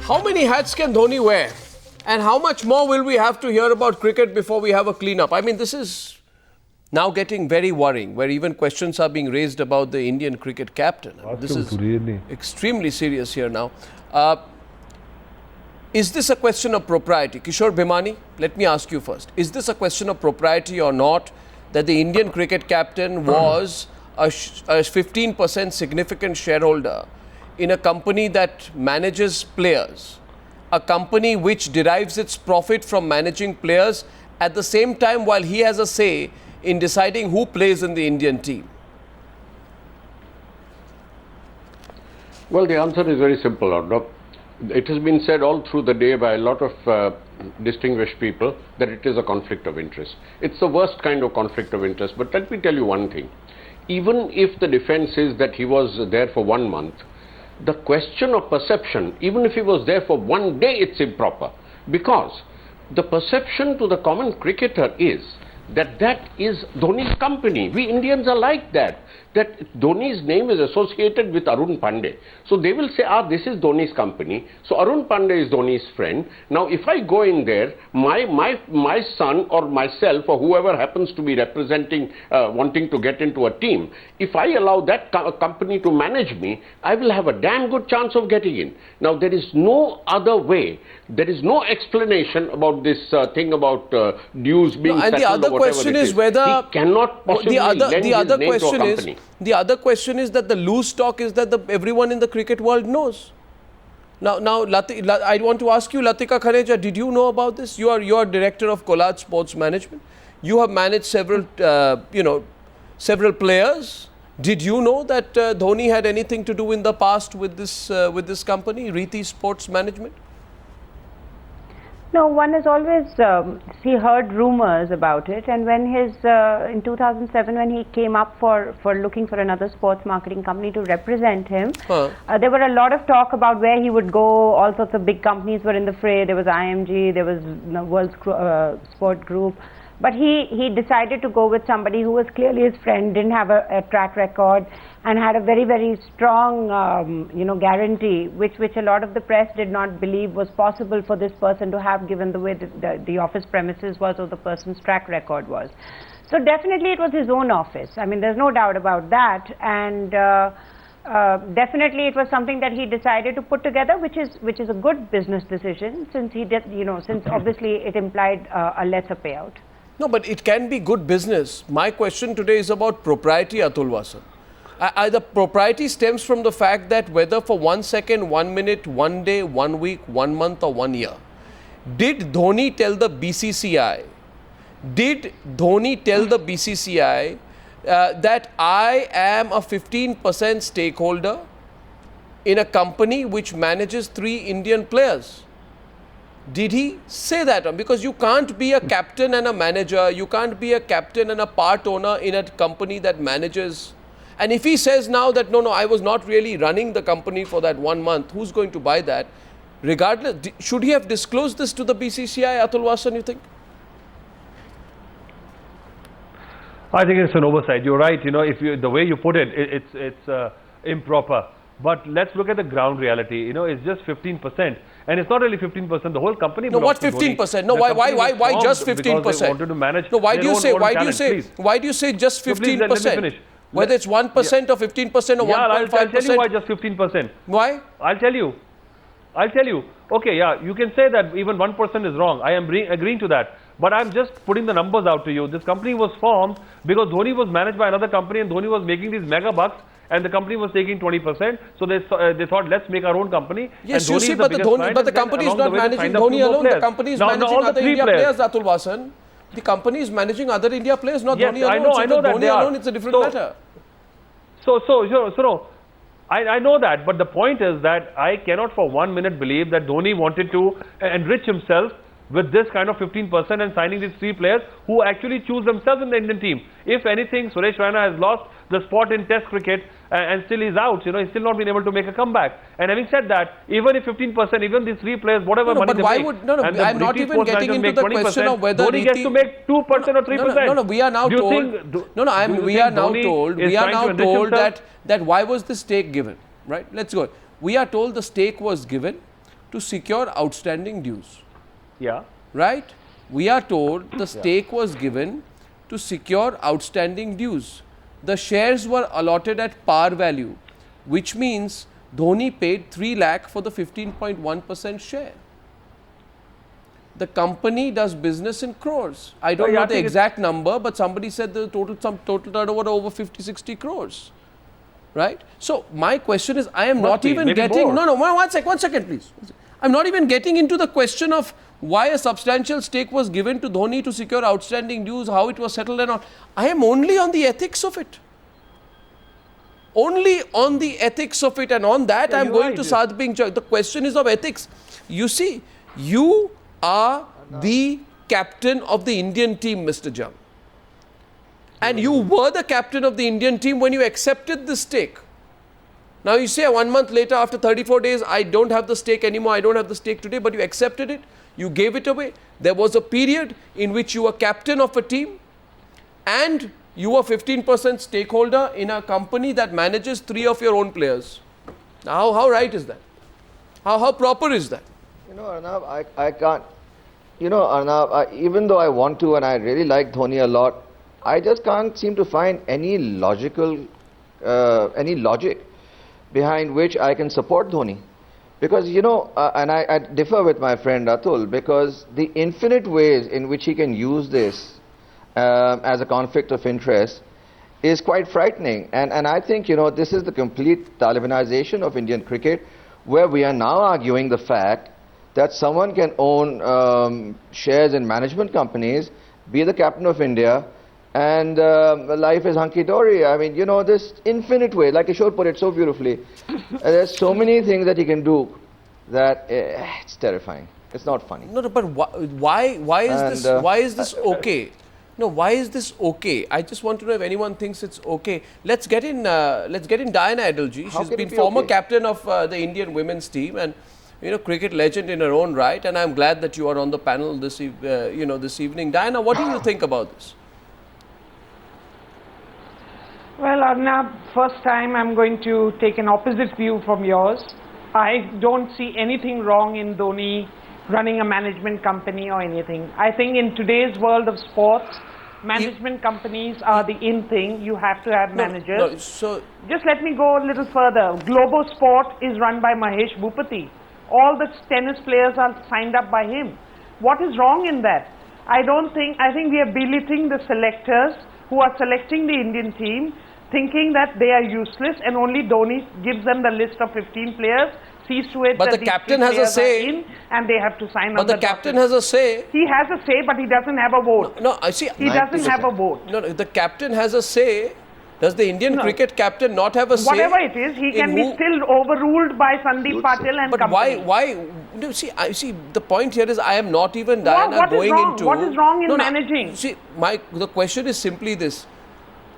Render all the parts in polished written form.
How many hats can Dhoni wear? And how much more will we have to hear about cricket before we have a clean-up? I mean, this is now getting very worrying, where even questions are being raised about the Indian cricket captain. This is extremely serious here now. Is this a question of propriety? Kishore Bhimani, let me ask you first. Is this a question of propriety or not, that the Indian cricket captain was a 15% significant shareholder in a company that manages players, a company which derives its profit from managing players at the same time while he has a say in deciding who plays in the Indian team? Well, the answer is very simple, Arnab. It has been said all through the day by a lot of distinguished people that it is a conflict of interest. It's the worst kind of conflict of interest. But let me tell you one thing. Even if the defense is that he was there for 1 month, the question of perception, even if he was there for 1 day, it's improper. Because the perception to the common cricketer is that that is Dhoni's company. We Indians are like that. That Dhoni's name is associated with Arun Pandey. So they will say, this is Dhoni's company. So Arun Pandey is Dhoni's friend. Now if I go in there, my son or myself or whoever happens to be representing, wanting to get into a team, if I allow that company to manage me, I will have a damn good chance of getting in. Now there is no other way. There is no explanation about this thing about dues being settled or whatever. And the other question is whether he cannot possibly lend his name to a company. The other question is that the loose talk is that everyone in the cricket world knows. Now, I want to ask you, Latika Khareja, did you know about this? You are director of Ojha Sports Management. You have managed several, several players. Did you know that Dhoni had anything to do in the past with this company, Rhiti Sports Management? No, one has always heard rumors about it, and when in 2007 when he came up for looking for another sports marketing company to represent him, there were a lot of talk about where he would go. All sorts of big companies were in the fray. There was IMG, there was World Sport Group, but he decided to go with somebody who was clearly his friend, didn't have a track record, and had a very, very strong, guarantee, which a lot of the press did not believe was possible for this person to have, given the way the office premises was or the person's track record was. So definitely it was his own office. I mean, there's no doubt about that. And definitely it was something that he decided to put together, which is a good business decision, since he did, since obviously it implied a lesser payout. No, but it can be good business. My question today is about propriety, Atul Vasan. The propriety stems from the fact that whether for 1 second, 1 minute, 1 day, 1 week, 1 month or 1 year, did Dhoni tell the BCCI that I am a 15% stakeholder in a company which manages 3 Indian players? Did he say that? Because you can't be a captain and a manager, you can't be a captain and a part owner in a company that manages. And if he says now that, no, I was not really running the company for that 1 month, who's going to buy that? Regardless, should he have disclosed this to the BCCI, Atul Vasan, you think? I think it's an oversight. You're right. The way you put it, it's improper. But let's look at the ground reality. It's just 15%. And it's not really 15%. The whole company. No, what 15%? No, why just 15%? They wanted to manage. No, why do you say just 15%? Let me finish. Whether it's 1% or 15% or 1.5%. I'll tell you why just 15%. Why? I'll tell you. Okay, you can say that even 1% is wrong. I am agreeing to that. But I'm just putting the numbers out to you. This company was formed because Dhoni was managed by another company and Dhoni was making these mega bucks and the company was taking 20%. So they thought, let's make our own company. Yes, you see, but the company is not managing Dhoni alone. The company is managing other India players, Atul Vasan. The company is managing other India players, not Dhoni alone. I know that Dhoni alone, it's a different matter. I know that, but the point is that I cannot for 1 minute believe that Dhoni wanted to enrich himself with this kind of 15% and signing these 3 players who actually choose themselves in the Indian team. If anything, Suresh Raina has lost the spot in Test cricket and still is out. He's still not been able to make a comeback. And having said that, even if 15%, even these 3 players, whatever money they make, I'm not even getting into the question of whether Dhoni gets to make 2% or 3%. No, we are now told. We are now told that why was the stake given? Right? Let's go. We are told the stake was given to secure outstanding dues. Yeah. Right? We are told the stake was given to secure outstanding dues. The shares were allotted at par value, which means Dhoni paid 3 lakh for the 15.1% share. The company does business in crores. I don't know the exact number, but somebody said the total turnover over 50-60 crores. Right? So my question is, I am not even getting, one second please. I'm not even getting into the question of why a substantial stake was given to Dhoni to secure outstanding dues, how it was settled and all. I am only on the ethics of it. Only on the ethics of it, and on that I am going to Sadhbing. The question is of ethics. You see, you are the captain of the Indian team, Mr. Jung. And you were the captain of the Indian team when you accepted the stake. Now you say 1 month later, after 34 days, I don't have the stake anymore, I don't have the stake today, but you accepted it, you gave it away. There was a period in which you were captain of a team and you were 15% stakeholder in a company that manages 3 of your own players. Now, how right is that? How proper is that? You know, Arnab, I can't, you know, Arnab, even though I want to and I really like Dhoni a lot, I just can't seem to find any logic behind which I can support Dhoni. Because, you know, and I differ with my friend Atul, because the infinite ways in which he can use this as a conflict of interest is quite frightening. And I think, you know, this is the complete Talibanization of Indian cricket, where we are now arguing the fact that someone can own shares in management companies, be the captain of India, and life is hunky-dory. I mean, you know, this infinite way, like Kishore put it so beautifully, there's so many things that he can do that it's terrifying. It's not funny. No, but why is this okay? No, why is this okay? I just want to know if anyone thinks it's okay. Let's get in Diana Adalji. She's been former captain of the Indian women's team and, you know, cricket legend in her own right. And I'm glad that you are on the panel this evening. Diana, what do you think about this? Well, Arnab, first time I'm going to take an opposite view from yours. I don't see anything wrong in Dhoni running a management company or anything. I think in today's world of sports, management companies are the in thing. You have to have managers. No, so just let me go a little further. Globo Sport is run by Mahesh Bhupati. All the tennis players are signed up by him. What is wrong in that? I think we are belittling the selectors who are selecting the Indian team, thinking that they are useless, and only Dhoni gives them the list of 15 players, sees to it but that the captain has a say in, and they have to sign on. But the captain has a say. He has a say, but he doesn't have a vote. No, I see. He doesn't have a vote. No, the captain has a say. Does the Indian cricket captain not have a say? Whatever it is, he can be still overruled by Sandeep Patil and company. But why? No, see, the point here is I am not even, Diana, what going into... What is wrong in managing? See, the question is simply this.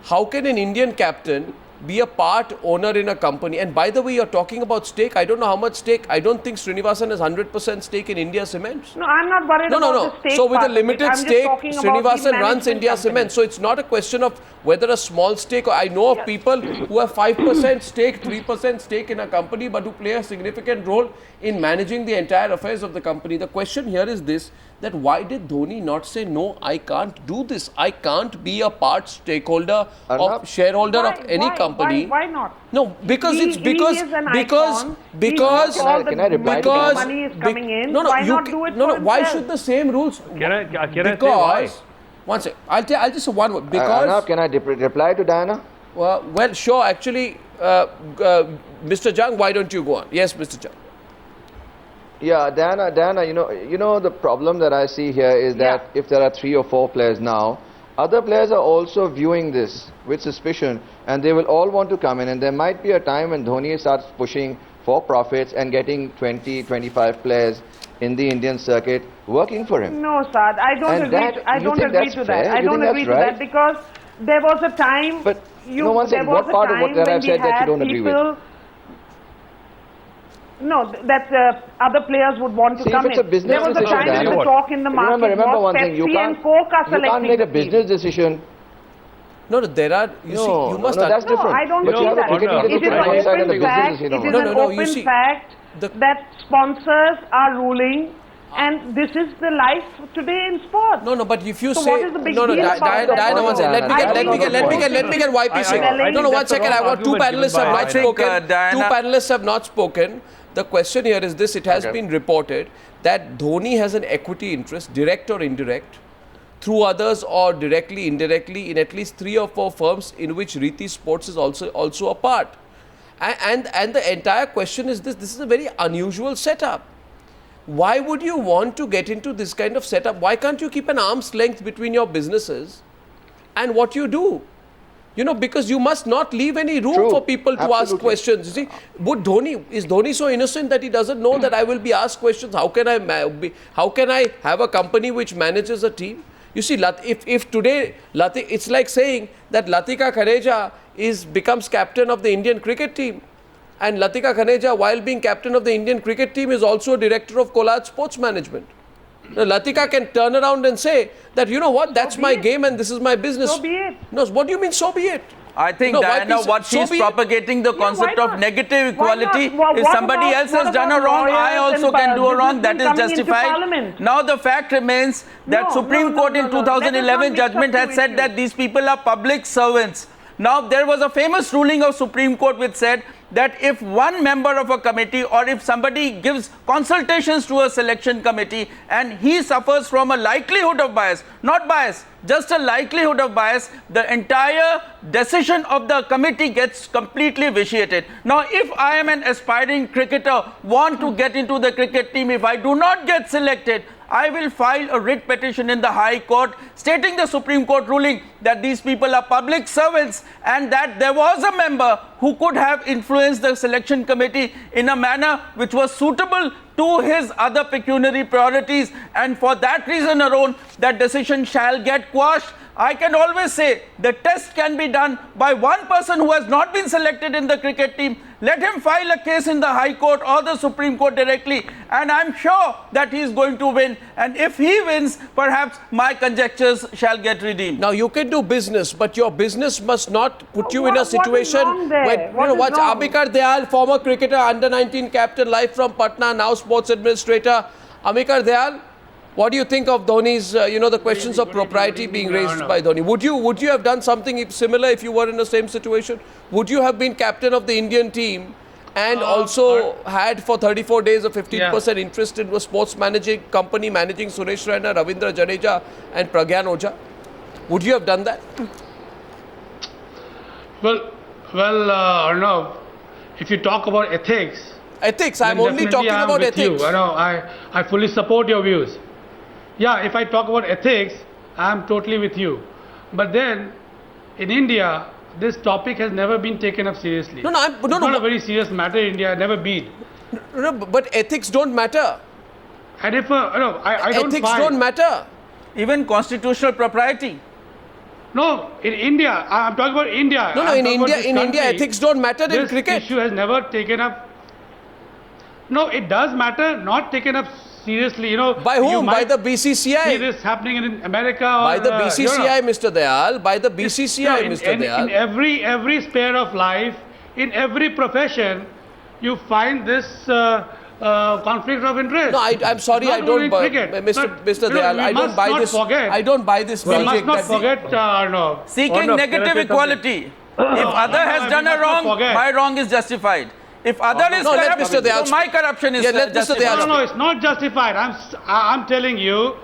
How can an Indian captain be a part owner in a company? And by the way, you're talking about stake. I don't know how much stake. I don't think Srinivasan has 100% stake in India Cements. No, I'm not worried about the stake. So with a limited stake, Srinivasan runs India Cements. So it's not a question of whether a small stake. I know of people who have 5% stake, 3% stake in a company, but who play a significant role in managing the entire affairs of the company. The question here is this, that why did Dhoni not say, no, I can't do this. I can't be a part stakeholder or shareholder of any company. Why not? No, because money is coming in. Why not do it? Why should the same rules? Can I say why? One second. I'll just say one word. Because Arnab, can I reply to Diana? Well, sure. Actually, Mr. Jung, why don't you go on? Yes, Mr. Jung. Yeah, Diana, you know the problem that I see here is that if there are 3 or 4 players now, other players are also viewing this with suspicion, and they will all want to come in, and there might be a time when Dhoni starts pushing for profits and getting 20, 25 players in the Indian circuit working for him. No, Saad, I don't agree. I don't agree to that. I don't agree to that because there was a time. But no one said what part of what that I've said that you don't agree with. No, that other players would want to come in. There was a time when the talk in the market remember was one thing, Pepsi and Coke are selecting. You can't make a business decision. No, there are, you must... that's different. I don't see that. It is an open fact. It is an open fact that sponsors are ruling. And this is the life today in sports. No, but if you so say... what is the big no, deal about that? Diana, one second. Let me get YP saying. No, one second. I want two panelists have not spoken. Two panelists have not spoken. The question here is this. It has been reported that Dhoni has an equity interest, direct or indirect, through others or directly, indirectly, in at least 3 or 4 firms in which Rhiti Sports is also a part. And the entire question is this. This is a very unusual setup. Why would you want to get into this kind of setup? Why can't you keep an arm's length between your businesses and what you do? You know, because you must not leave any room for people to ask questions. You see, is Dhoni so innocent that he doesn't know that I will be asked questions? How can I have a company which manages a team? You see, if today, it's like saying that Latika Jadeja becomes captain of the Indian cricket team. And Latika Jadeja, while being captain of the Indian cricket team, is also a director of Rhiti Sports Management. Now, Latika can turn around and say that, you know what, that's my game and this is my business. So be it. No, what do you mean, so be it? I think, Diana, what she's propagating, the concept of negative equality, if somebody else has done a wrong, I also can do a wrong, that is justified. Now the fact remains that Supreme Court in 2011 judgment had said that these people are public servants. Now, there was a famous ruling of Supreme Court which said that if one member of a committee or if somebody gives consultations to a selection committee and he suffers from a likelihood of bias, not bias, just a likelihood of bias, the entire decision of the committee gets completely vitiated. Now, if I am an aspiring cricketer, want to get into the cricket team, if I do not get selected, I will file a writ petition in the High Court stating the Supreme Court ruling that these people are public servants and that there was a member who could have influenced the selection committee in a manner which was suitable to his other pecuniary priorities, and for that reason alone that decision shall get quashed. I can always say the test can be done by one person who has not been selected in the cricket team. Let him file a case in the High Court or the Supreme Court directly, and I'm sure that he is going to win. And if he wins, perhaps my conjectures shall get redeemed. Now, you can do business, but your business must not put you in a situation where, you know, watch Amikar Dayal, former cricketer, under-19 captain, live from Patna, now sports administrator. Amikar Dayal, what do you think of Dhoni's, the questions of propriety being raised by Dhoni? Would you have done something similar if you were in the same situation? Would you have been captain of the Indian team and also had for 34 days a 15% interest in a sports managing company managing Suresh Raina, Ravindra, Jadeja and Pragyan Ojha? Would you have done that? Well, Arnav, if you talk about ethics... I'm only talking about ethics. I fully support your views. Yeah, if I talk about ethics, I am totally with you. But then, in India, this topic has never been taken up seriously. It's not a very serious matter in India, never been. No, but ethics don't matter. And if, I don't ethics don't matter. Even constitutional propriety. No, in India, I'm talking about India. No, in India, ethics don't matter in cricket. This issue has never taken up. No, it does matter, not taken up seriously, By whom? By the BCCI. See this happening in America. By the BCCI, Mr. Dayal. By the BCCI, Mr. Dayal. In every sphere of life, in every profession, you find this conflict of interest. No, I'm sorry, I don't buy, Mr. Dayal, I don't buy this. I don't buy this. We must not forget, seeking negative equality. If other has done a wrong, my wrong is justified. If other is corrupt, so my corruption is justified. No, it's not justified. I'm telling you.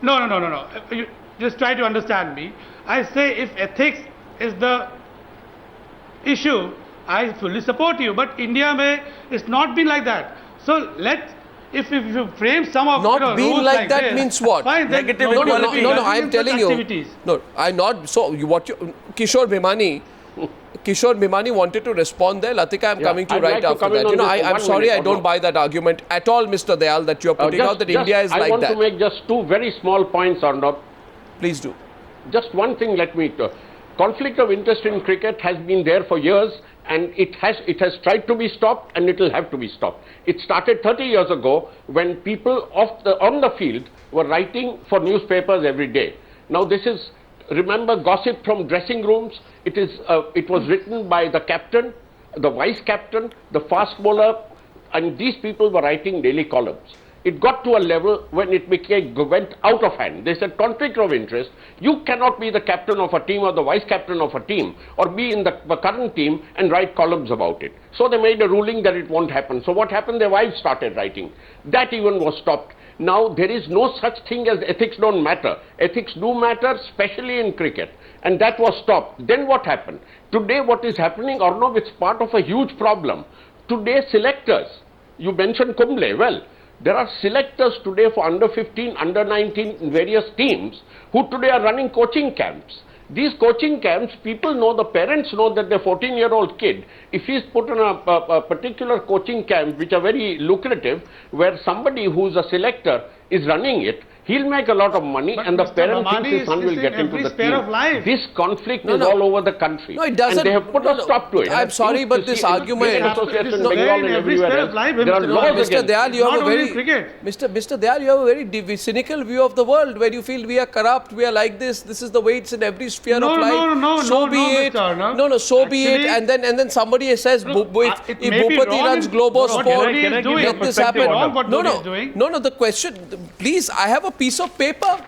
No. You just try to understand me. I say if ethics is the issue, I fully support you. But India it's not been like that. So if you frame some of not being rules like that means what? Fine, negative equality. No, I'm telling you. No, I'm not. So Kishore Bhimani wanted to respond there. Latika, I'm coming to you right after that. I'm sorry, I don't buy that argument at all, Mr. Dayal, that you are putting out that India is like that. I want to make just 2 very small points on that. Please do. Just one thing, let me... conflict of interest in cricket has been there for years, and it has tried to be stopped, and it will have to be stopped. It started 30 years ago when people on the field were writing for newspapers every day. Now this is... Remember gossip from dressing rooms? It was written by the captain, the vice captain, the fast bowler, and these people were writing daily columns. It got to a level when it went out of hand. They said conflict of interest. You cannot be the captain of a team or the vice captain of a team or be in the current team and write columns about it. So they made a ruling that it won't happen. So what happened? Their wives started writing. That even was stopped. Now there is no such thing as ethics don't matter. Ethics do matter, especially in cricket. And that was stopped. Then what happened? Today what is happening, Arnav, it's part of a huge problem. Today selectors, you mentioned Kumble, well, there are selectors today for under 15, under 19 in various teams who today are running coaching camps. These coaching camps, people know, the parents know that their 14-year-old kid, if he's put in a particular coaching camp, which are very lucrative, where somebody who's a selector is running it, he'll make a lot of money, but and the parent thinks his son will get into the team. This conflict is all over the country. No, it doesn't. And they have put a stop to it. I'm sorry, but this argument... Mr. Dayal, you have a very... Mr. Dayal, you have a very cynical view of the world, where you feel we are corrupt, we are like this is the way it's in every sphere of life. So be it. So be it. And then somebody says, if Bhupati runs Globo Sport, let this happen. No, the question, please, I have a piece of paper.